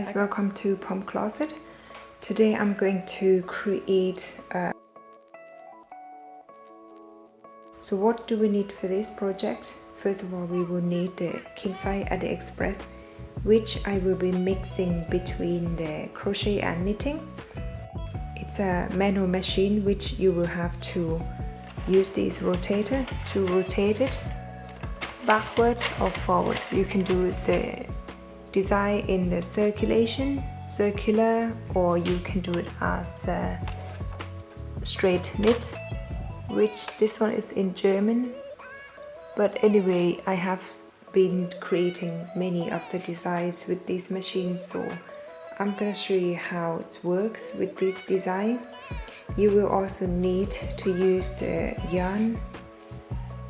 guys, welcome to POMCLOSET. Today I'm going to create So what do we need for this project? First of all, we will need the king size Addi Express, which I will be mixing between the crochet and knitting. It's a manual machine which you will have to use this rotator to rotate it backwards or forwards. You can do the design in the circular, or you can do it as a straight knit, which this one is in German. But anyway, I have been creating many of the designs with this machine, so I'm gonna show you how it works with this design. You will also need to use the yarn.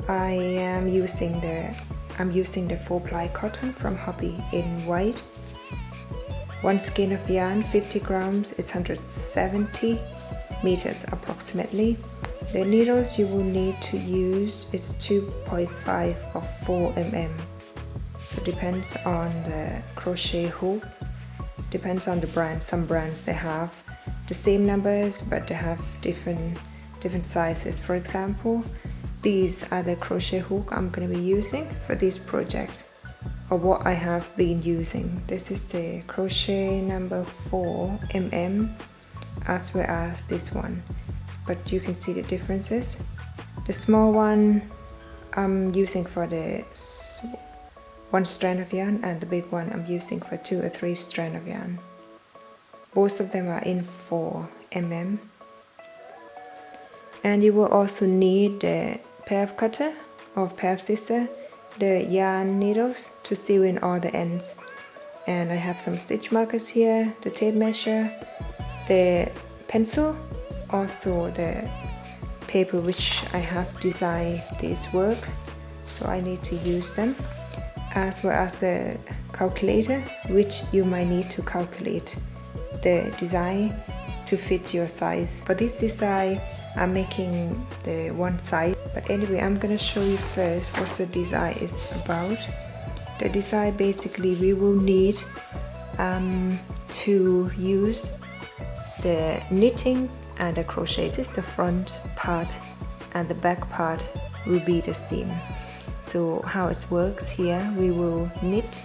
I'm using the 4-ply cotton from Hobby in white. 1 skein of yarn, 50 grams, is 170 meters approximately. The needles you will need to use is 2.5 or 4 mm. So depends on the crochet hook, depends on the brand. Some brands they have the same numbers, but they have different sizes. For example, these are the crochet hook I'm going to be using for this project, or what I have been using. This is the crochet number 4 mm, as well as this one, but you can see the differences. The small one I'm using for the 1 strand of yarn, and the big one I'm using for 2 or 3 strands of yarn. Both of them are in 4 mm. And you will also need the pair of cutter or pair of scissors, the yarn needles to sew in all the ends. And I have some stitch markers here, the tape measure, the pencil, also the paper which I have designed this work, so I need to use them, as well as the calculator, which you might need to calculate the design to fit your size. For this design I'm making the one size, but anyway, I'm gonna show you first what the design is about. The design, basically we will need to use the knitting and the crochet. This is the front part, and the back part will be the seam. So how it works here, we will knit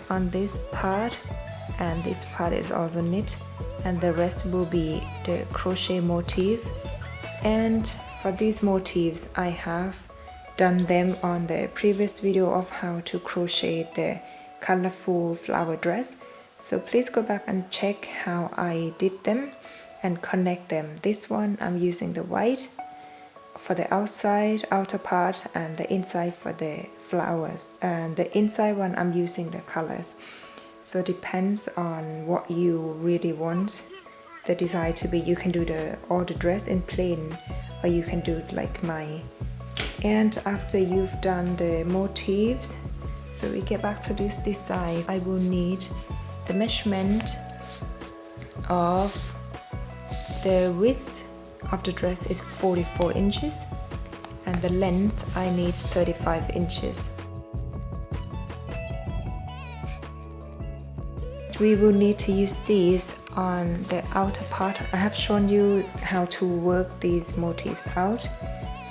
on this part, and this part is also knit, and the rest will be the crochet motif. And for these motifs, I have done them on the previous video of how to crochet the colorful flower dress, so please go back and check how I did them and connect them. This one I'm using the white for the outer part, and the inside for the flowers, and the inside one I'm using the colors. So it depends on what you really want the design to be. You can do all the dress in plain, or you can do it like mine. And after you've done the motifs, so we get back to this design, I will need the measurement of the width of the dress is 44 inches, and the length I need 35 inches. We will need to use these on the outer part. I have shown you how to work these motifs out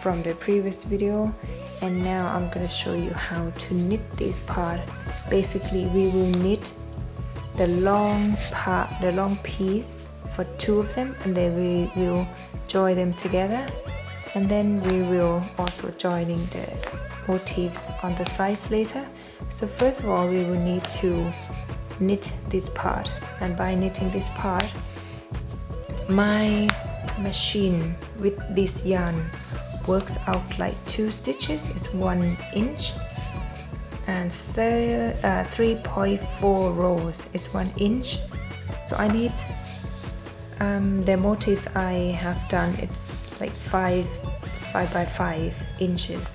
from the previous video, and now I'm going to show you how to knit this part. Basically we will knit the long part, the long piece, for 2 of them, and then we will join them together, and then we will also joining the motifs on the sides later. So first of all, we will need to knit this part, and by knitting this part, my machine with this yarn works out like 2 stitches is 1 inch, and 3.4 rows is 1 inch. So I need the motifs I have done, it's like 5 by 5 inches.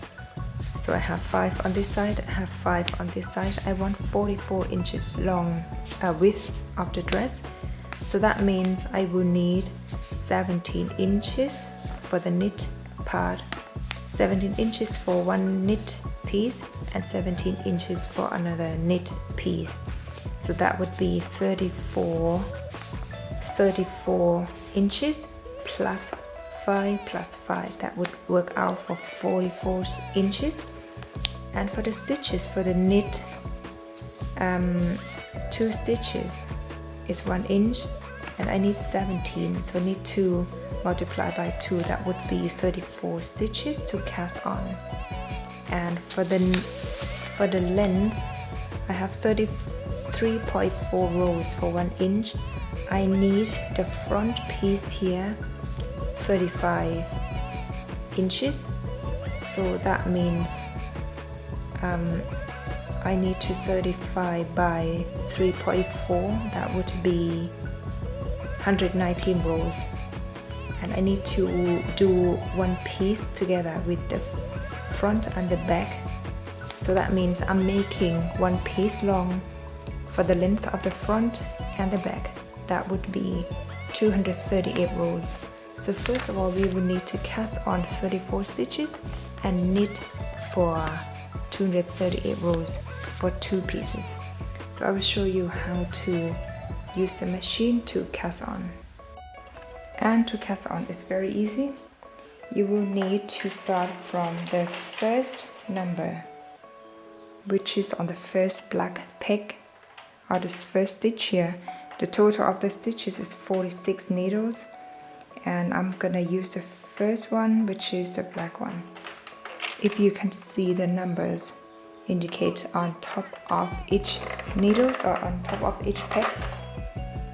So I have 5 on this side, I have 5 on this side. I want 44 inches long width of the dress. So that means I will need 17 inches for the knit part, 17 inches for one knit piece, and 17 inches for another knit piece. So that would be 34 inches plus 5 plus 5. That would work out for 44 inches. And for the stitches, for the knit, 2 stitches is 1 inch, and I need 17, so I need to multiply by 2. That would be 34 stitches to cast on. And for the length, I have 33.4 rows for 1 inch. I need the front piece here 35 inches, so that means I need to 35 by 3.4, that would be 119 rows, and I need to do 1 piece together with the front and the back. So that means I'm making 1 piece long for the length of the front and the back. That would be 238 rows. So first of all, we will need to cast on 34 stitches and knit for 238 rows for 2 pieces. So I will show you how to use the machine to cast on. And to cast on is very easy. You will need to start from the first number, which is on the first black peg or the first stitch here. The total of the stitches is 46 needles, and I'm gonna use the first one, which is the black one. If you can see, the numbers indicate on top of each needles or on top of each pegs.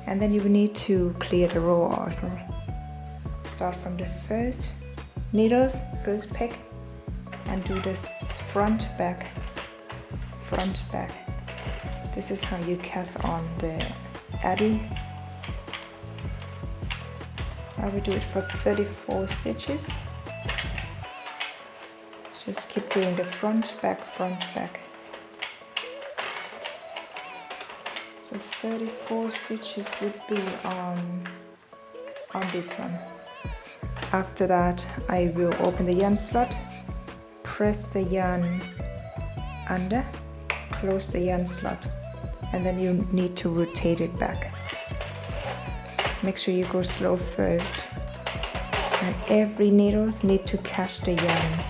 And then you will need to clear the row also. Start from the first needles, first peg, and do this front back. This is how you cast on the Addi. I will do it for 34 stitches. Just keep doing the front back. So 34 stitches would be on this one. After that, I will open the yarn slot, press the yarn under, close the yarn slot, and then you need to rotate it back. Make sure you go slow first, and every needle needs to catch the yarn.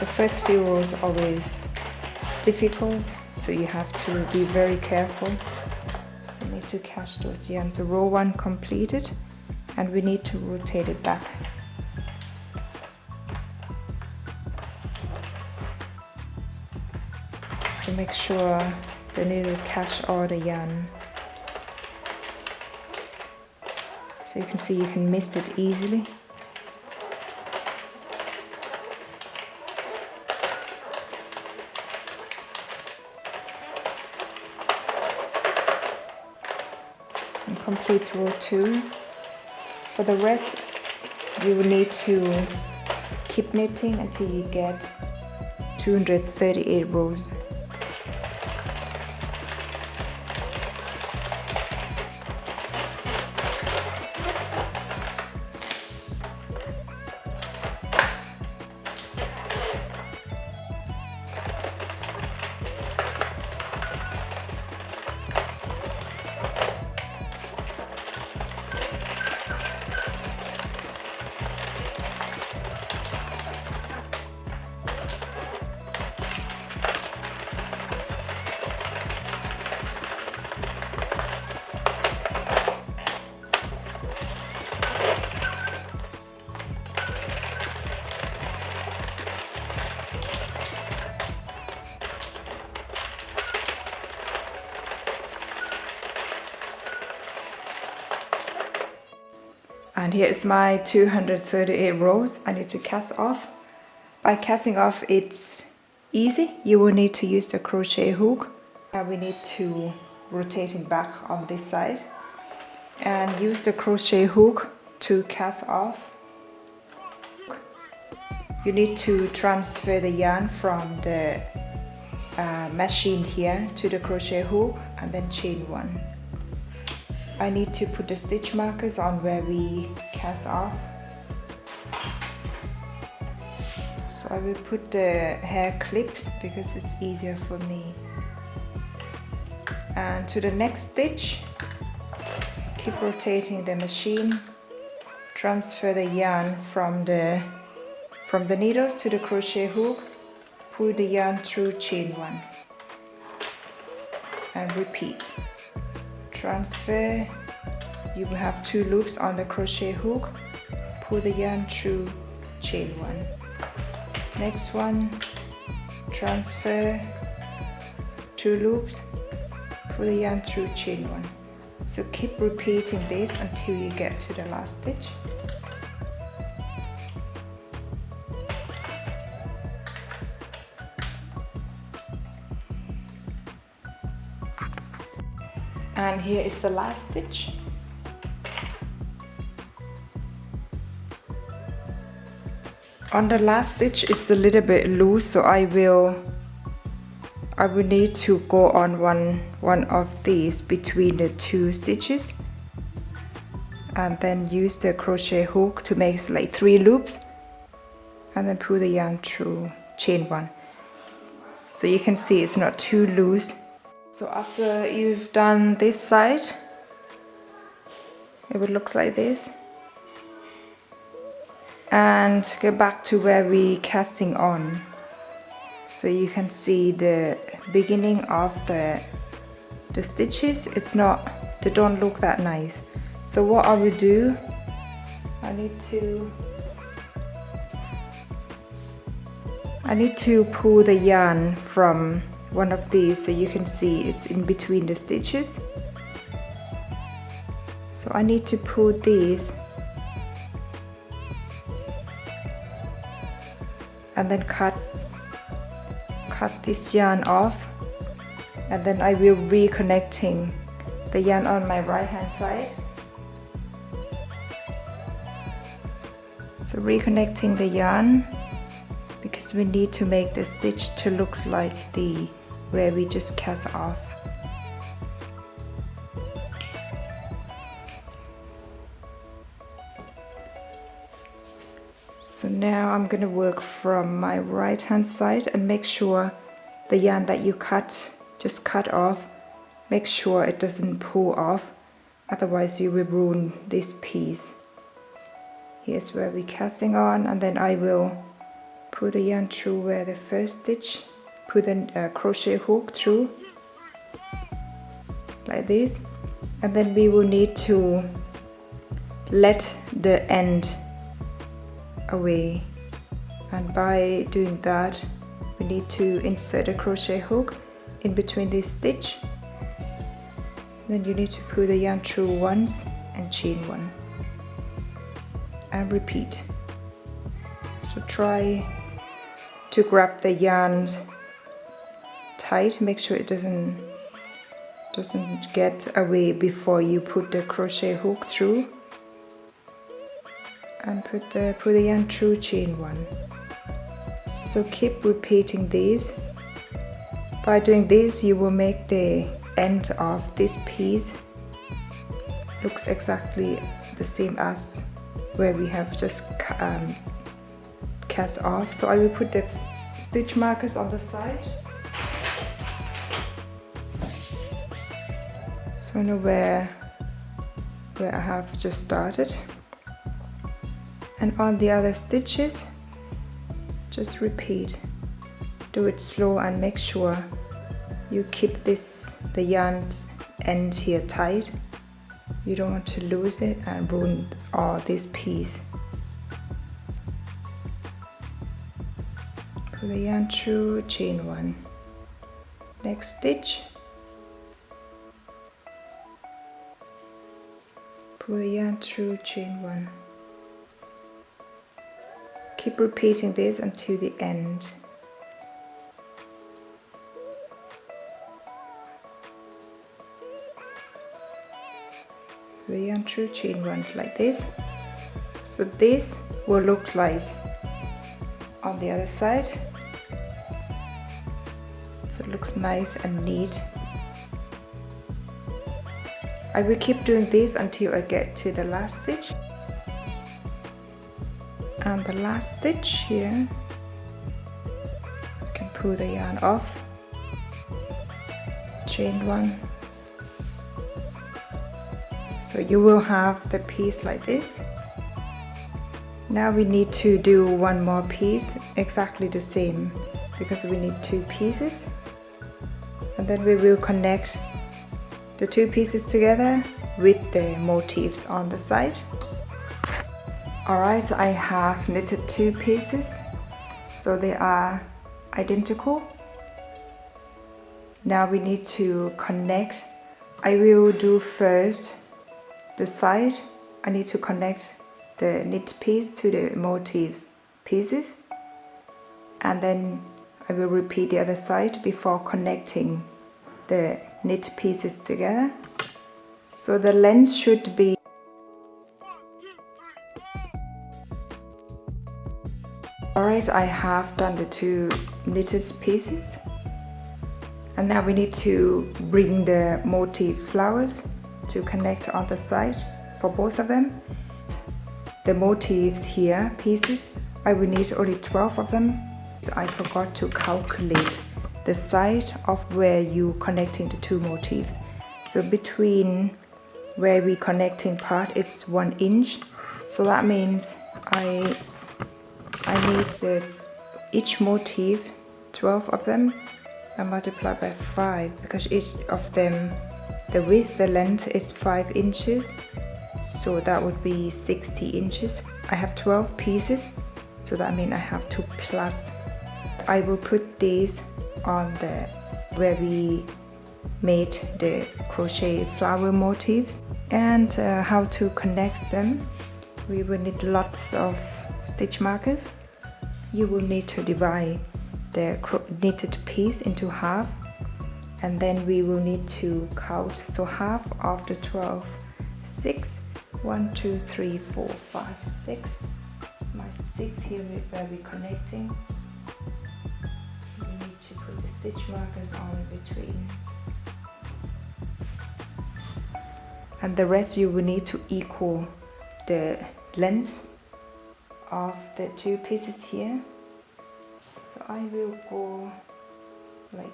The first few rows are always difficult, so you have to be very careful. So you need to catch those yarns. So row 1 completed, and we need to rotate it back. So make sure the needle catch all the yarn. So you can see you can miss it easily. And complete row 2. For the rest, you will need to keep knitting until you get 238 rows. And here is my 238 rows I need to cast off. By casting off, it's easy. You will need to use the crochet hook. And we need to rotate it back on this side and use the crochet hook to cast off. You need to transfer the yarn from the machine here to the crochet hook and then chain 1. I need to put the stitch markers on where we cast off. So I will put the hair clips because it's easier for me. And to the next stitch, keep rotating the machine, transfer the yarn from the needles to the crochet hook, pull the yarn through chain 1 and repeat. Transfer, you will have 2 loops on the crochet hook, pull the yarn through chain 1. Next one, transfer, 2 loops, pull the yarn through chain 1. So keep repeating this until you get to the last stitch. And here is the last stitch. On the last stitch it's a little bit loose, so I will need to go on one of these between the 2 stitches and then use the crochet hook to make like 3 loops and then pull the yarn through chain 1. So you can see it's not too loose. So after you've done this side, it would look like this. And go back to where we casting on. So you can see the beginning of the stitches, they don't look that nice. So what I will do, I need to pull the yarn from one of these so you can see it's in between the stitches. So I need to pull these and then cut this yarn off, and then I will reconnecting the yarn on my right hand side. So reconnecting the yarn because we need to make the stitch to look like where we just cast off. So now I'm going to work from my right hand side and make sure the yarn that you just cut off, make sure it doesn't pull off, otherwise you will ruin this piece. Here's where we're casting on, and then I will put the yarn through where the first stitch, put the crochet hook through like this, and then we will need to let the end away, and by doing that we need to insert a crochet hook in between this stitch. Then you need to pull the yarn through once and chain 1 and repeat. So try to grab the yarn tight, make sure it doesn't get away before you put the crochet hook through, and put the yarn through chain 1. So keep repeating these. By doing this you will make the end of this piece looks exactly the same as where we have just cast off. So I will put the stitch markers on the side, so I know where I have just started. And on the other stitches, just repeat. Do it slow and make sure you keep the yarn end here tight. You don't want to lose it and ruin all this piece. Pull the yarn through, chain 1. Next stitch. Pull the yarn through, chain 1. Keep repeating this until the end. The yarn through, chain 1 like this. So this will look like on the other side. So it looks nice and neat. I will keep doing this until I get to the last stitch. And the last stitch here, I can pull the yarn off, chain one. So you will have the piece like this. Now we need to do one more piece, exactly the same, because we need two pieces. And then we will connect the two pieces together with the motifs on the side. Alright, so I have knitted two pieces, so they are identical. Now we need to connect. I will do first the side. I need to connect the knit piece to the motifs pieces, and then I will repeat the other side before connecting the knit pieces together. So the length should be alright. I have done the two knitted pieces, and now we need to bring the motifs flowers to connect on the side for both of them. The motifs here pieces, I will need only 12 of them. I forgot to calculate the side of where you connecting the two motifs. So between where we connecting part is 1 inch. So that means I need each motif, 12 of them, and multiply by 5, because each of them, the width, the length is 5 inches. So that would be 60 inches. I have 12 pieces, so that means I have to plus. I will put these on the where we made the crochet flower motifs. And how to connect them, we will need lots of stitch markers. You will need to divide the knitted piece into half, and then we will need to count. So half of the 12, 6, 1, 2, 3, 4, 5, 6. My 6 here where we're connecting. We need to put the stitch markers on between. And the rest you will need to equal the length of the two pieces here. So I will go like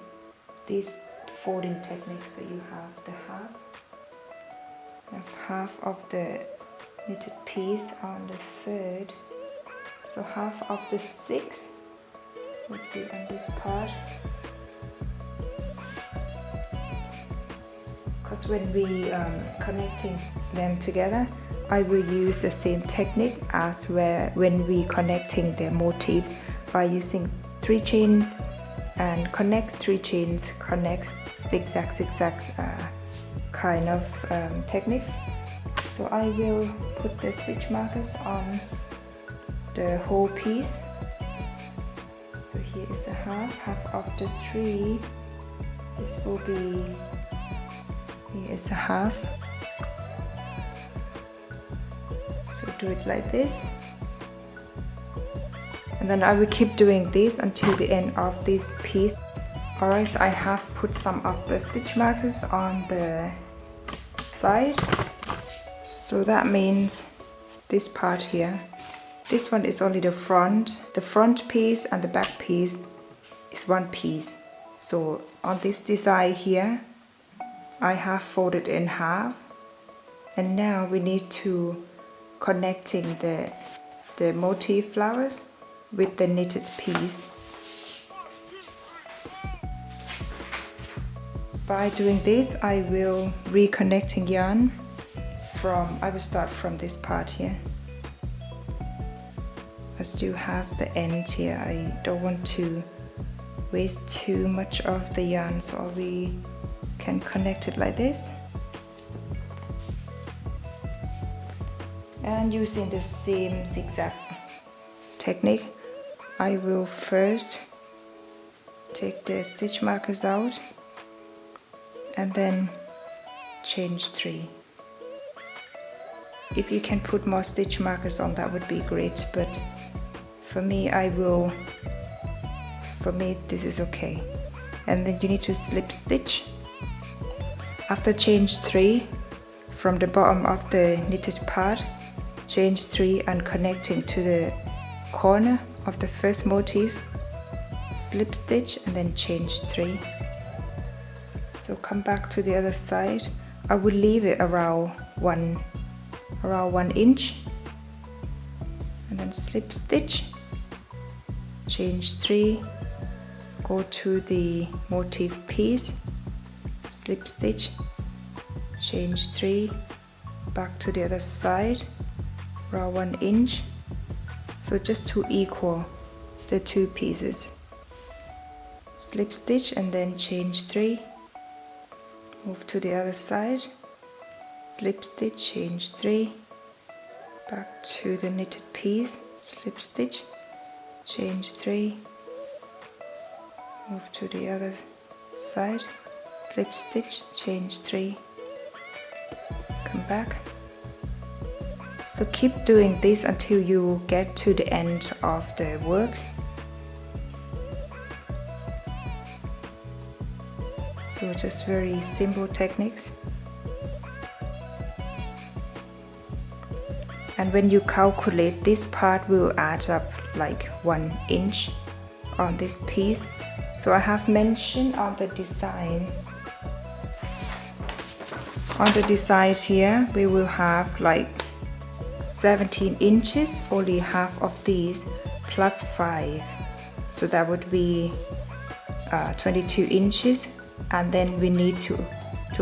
this folding technique. So you have the half of the knitted piece on the third. So half of the 6 would be on this part. Because when we connecting them together, I will use the same technique as when we connecting the motifs by using 3 chains and connect, 3 chains, connect, zigzag, kind of techniques. So I will put the stitch markers on the whole piece. So here is a half of the 3. This will be, here is a half. So do it like this. And then I will keep doing this until the end of this piece. Alright, so I have put some of the stitch markers on the side. So that means this part here. This one is only the front. The front piece and the back piece is one piece. So on this design here, I have folded in half. And now we need to connecting the motif flowers with the knitted piece. By doing this, I will reconnecting yarn I will start from this part here. I still have the end here. I don't want to waste too much of the yarn, so we can connect it like this. And using the same zigzag technique, I will first take the stitch markers out and then change 3. If you can put more stitch markers on, that would be great, but for me this is okay. And then you need to slip stitch. After change 3, from the bottom of the knitted part, chain 3 and connecting to the corner of the first motif, slip stitch and then chain 3. So come back to the other side. I will leave it around 1 inch and then slip stitch, chain 3, go to the motif piece, slip stitch, chain 3, back to the other side, around 1 inch, so just to equal the 2 pieces. Slip stitch and then chain 3, move to the other side, slip stitch, chain 3, back to the knitted piece, slip stitch, chain 3, move to the other side, slip stitch, chain 3, come back. So keep doing this until you get to the end of the work. So just very simple techniques. And when you calculate, this part will add up like 1 inch on this piece. So I have mentioned on the design here, we will have like 17 inches, only half of these plus 5. So that would be 22 inches. And then we need to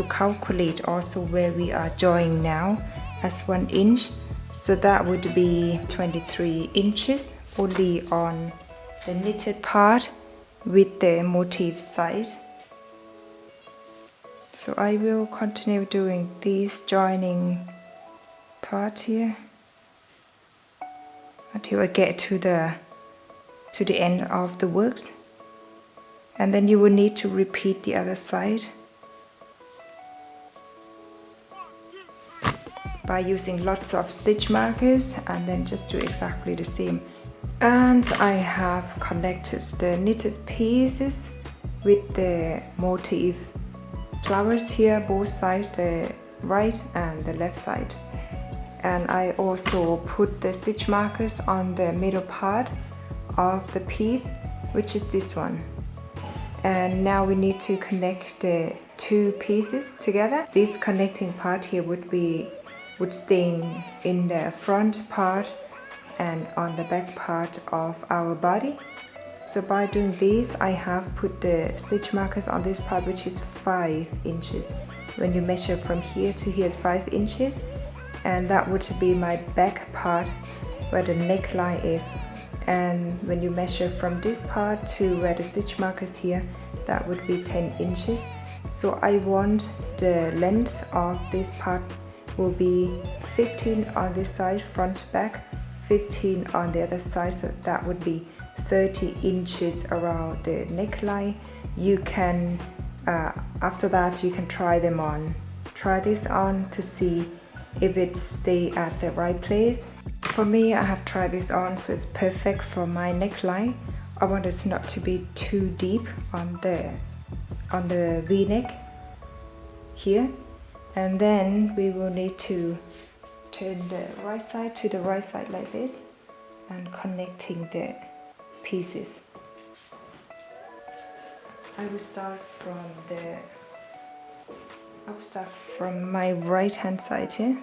calculate also where we are joining now as 1 inch. So that would be 23 inches only on the knitted part with the motif side. So I will continue doing these joining parts here until I get to the end of the works. And then you will need to repeat the other side by using lots of stitch markers, and then just do exactly the same. And I have connected the knitted pieces with the motif flowers here, both sides, the right and the left side. And I also put the stitch markers on the middle part of the piece, which is this one. And now we need to connect the 2 pieces together. This connecting part here would stay in the front part and on the back part of our body. So by doing this, I have put the stitch markers on this part, which is 5 inches. When you measure from here to here is 5 inches, and that would be my back part where the neckline is. And when you measure from this part to where the stitch markers here, that would be 10 inches. So I want the length of this part will be 15 on this side, front back, 15 on the other side, so that would be 30 inches around the neckline. You can, after that, you can try this on to see if it stay at the right place. For me, I have tried this on, so it's perfect for my neckline. I want it not to be too deep on the V-neck here. And then we will need to turn the right side to the right side like this and connecting the pieces. I will start from my right hand side here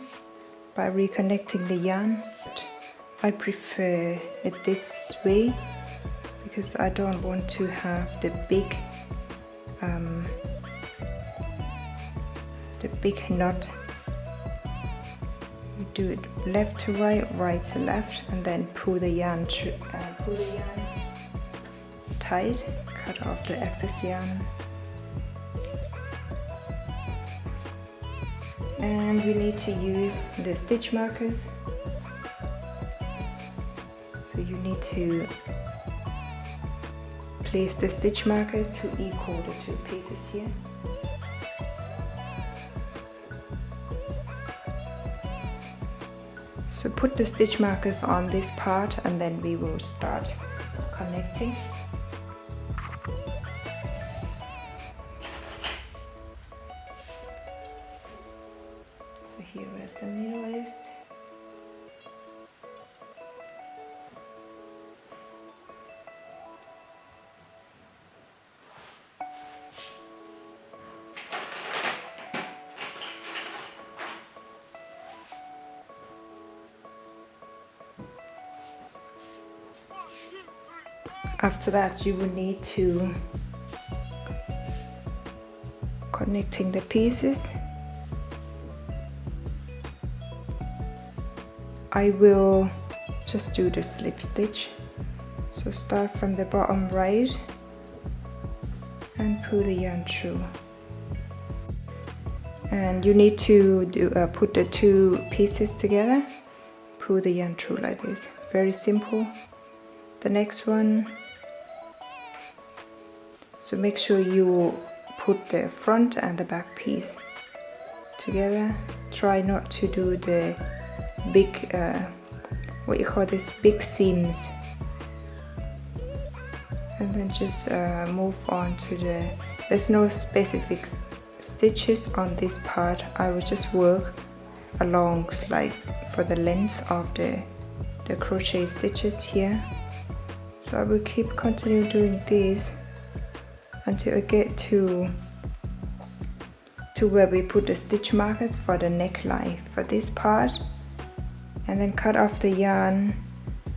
by reconnecting the yarn. I prefer it this way because I don't want to have the big knot. You do it left to right, right to left, and then pull the yarn tight, cut off the excess yarn. And we need to use the stitch markers. So you need to place the stitch markers to equal the 2 pieces here. So put the stitch markers on this part and then we will start connecting. So After that, you will need to connecting the pieces. I will just do the slip stitch. So start from the bottom right and pull the yarn through. And you need to put the two pieces together, pull the yarn through like this. Very simple. The next one, so make sure you put the front and the back piece together. Try not to do the big, what you call this, big seams. And then just move on to the, there's no specific stitches on this part. I will just work along like for the length of the crochet stitches here. So I will continue doing this until I get to where we put the stitch markers for the neckline for this part, and then cut off the yarn,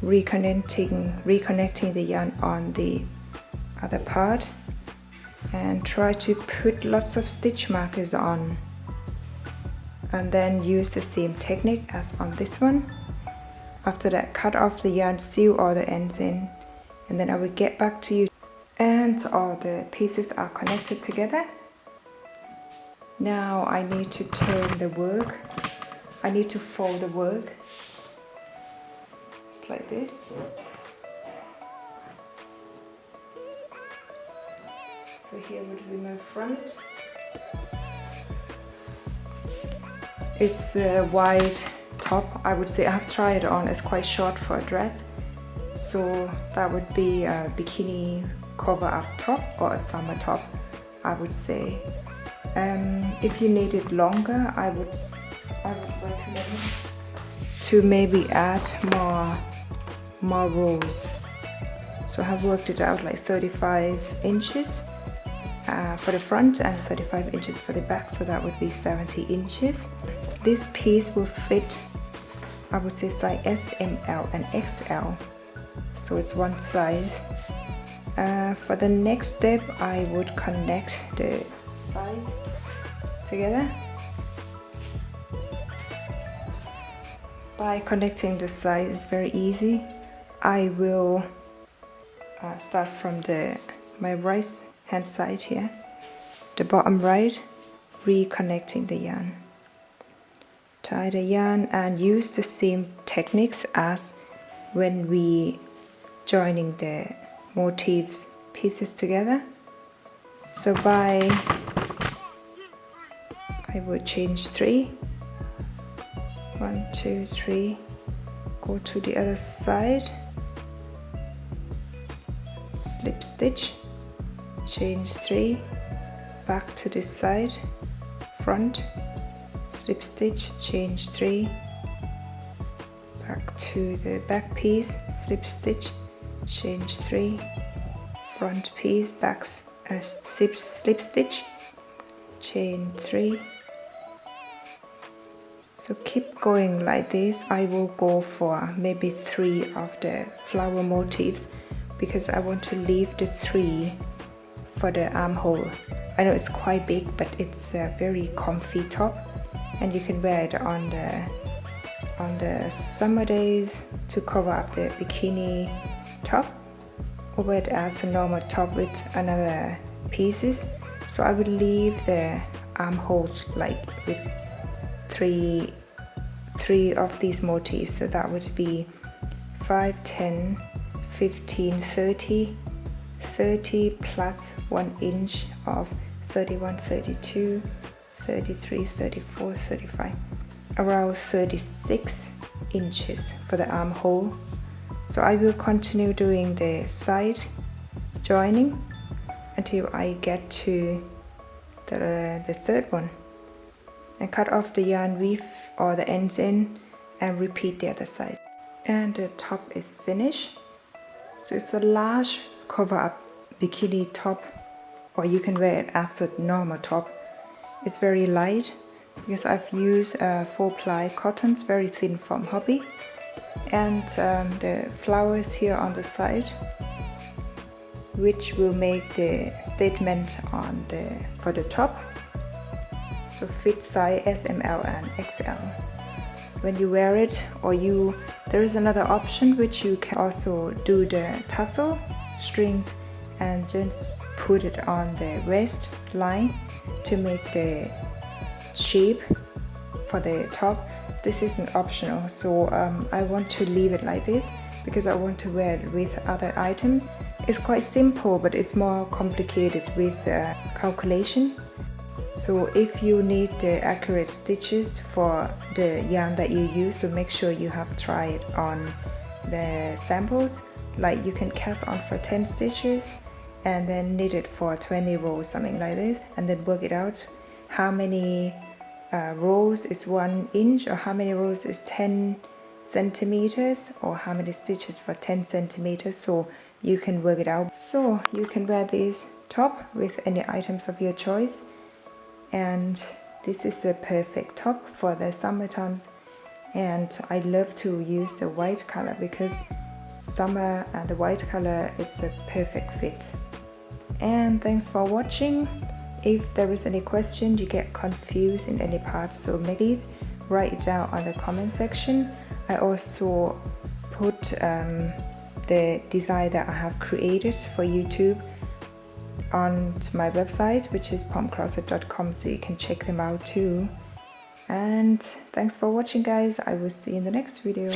reconnecting the yarn on the other part, and try to put lots of stitch markers on, and then use the same technique as on this one. After that, cut off the yarn, sew all the ends in, and then I will get back to you. And all the pieces are connected together. Now I need to turn the work. I need to fold the work. Just like this. So here would be my front. It's a wide top, I would say. I have tried it on, it's quite short for a dress. So that would be a bikini cover up top or a summer top, I would say. If you need it longer, I would recommend to maybe add more rows. So I have worked it out like 35 inches for the front and 35 inches for the back, so that would be 70 inches. This piece will fit, I would say, size S, M, L and XL, so it's one size. For the next step, I would connect the side together. By connecting the side is very easy. I will start from my right hand side here, the bottom right, reconnecting the yarn. Tie the yarn and use the same techniques as when we joining the motifs pieces together. So I would change 3, 1, 2, 3, go to the other side, slip stitch, change 3, back to this side, front, slip stitch, change 3, back to the back piece, slip stitch, change 3, front piece, back slip stitch, chain 3. So keep going like this. I will go for maybe 3 of the flower motifs because I want to leave the 3 for the armhole. I know it's quite big, but it's a very comfy top, and you can wear it on the summer days to cover up the bikini top, or wear it as a normal top with another pieces. So I will leave the armholes like with three of these motifs. So that would be 5, 10, 15, 30, 30 plus 1 inch of 31, 32, 33, 34, 35, around 36 inches for the armhole. So I will continue doing the side joining until I get to the third one, and cut off the yarn, weave or the ends in, and repeat the other side. And the top is finished. So it's a large cover up bikini top, or you can wear it as a normal top. It's very light because I've used 4-ply cottons, very thin from Hobby, and the flowers here on the side which will make the statement on for the top. So fit size S, M, L and XL. When you wear it, or there is another option which you can also do the tassel strings and just put it on the waist line to make the shape for the top. This isn't optional, so I want to leave it like this because I want to wear it with other items. It's quite simple, but it's more complicated with calculation. So if you need the accurate stitches for the yarn that you use, so make sure you have tried on the samples. Like you can cast on for 10 stitches and then knit it for 20 rows, something like this, and then work it out how many rows is 1 inch, or how many rows is 10 centimeters, or how many stitches for 10 centimeters, so you can work it out. So you can wear this top with any items of your choice, and this is the perfect top for the summertime. And I love to use the white color because summer and the white color, it's a perfect fit. And thanks for watching. If there is any question, you get confused in any part, so please write it down on the comment section. I also put the design that I have created for YouTube on my website, which is POMCLOSET.com, so you can check them out too. And thanks for watching, guys. I will see you in the next video.